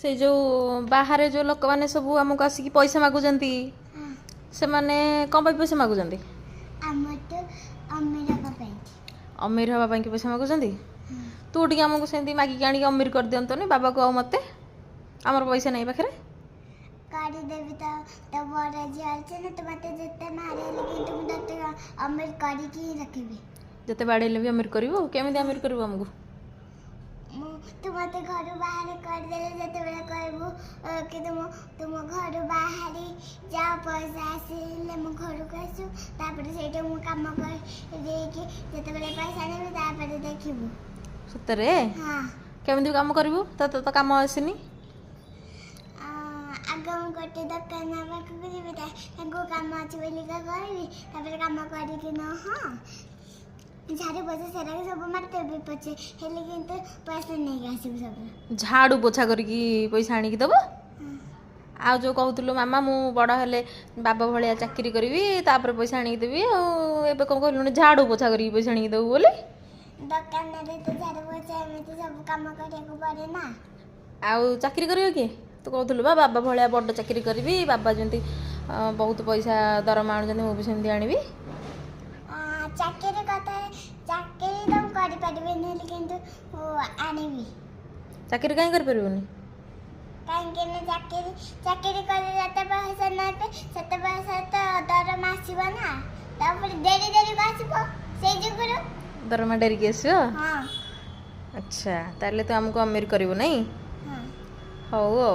से जो बाहर जो लोक मैंने सब आमको आसिक पैसा मागुचंती से माने कौन पे पैसा मागुचंती अमीर हवा के पैसा मागुचंती तू टी आमको सेमती मागिक आनी अमीर कर दियंतनी बाबा को मते आमर पैसा नहीं पाखे काढ़ी देवी तो बड़ा झील से ना तो मते जिते मारे लेकिन तुम दत्ते अमीर काढ़ी की रखबे जते बाड़ेले भी अमीर करिवो केमिति अमीर करिवो हमको तुम मते घर बाहर कर देले जते बेला कहबो कि तुम घर बाहर जाओ पैसा आसिले मो घर को आसु तापर सेटे मु काम कर दे कि जते बेला पैसा नेबे तापर देखिबो सतरे हां केमिति काम करिवो तो काम आसिनी आगम गोटे दुकान पाखक जीवी ताको काम अच्छे बोलिका कहबी तापर काम करिक न हां झाड़ू पोछा सेरा सब मारते भी पछे हेले किंतु पैसा नहीं आसीब सब झाड़ू पोछा करकी पैसा आनी दब आ जो कहतुलो मामा मु बड़ हेले बाबा भलिया चाकरी करबी तापर पैसा आनी देबी आ एबे कोन कहलुनी झाड़ू पोछा करकी पैसा आनी देबू बोली दुकान रे तो झाड़ू पोछा में तो सब काम करे को पड़े ना आ चाकरी करियो के तो कहतुलो बाबा भलिया बड़ चाकरी करबी बाबा जंती बहुत पैसा दरमा आनु जंती मु भी सेंती आनीबी चाकरी कथा चाकरी तुम करि परबे नहीं किंतु आनीबी चाकरी काई कर परबोनी काहे ने चाकरी करे जाते पैसा ना पे सते पैसा तो दरमा आसीबो ना तापर देरी को आसीबो से जुगुरो दरमा डेरी के आसीबो हां अच्छा ताले तो हमको अमीर करिवो नहीं हां हौ हौ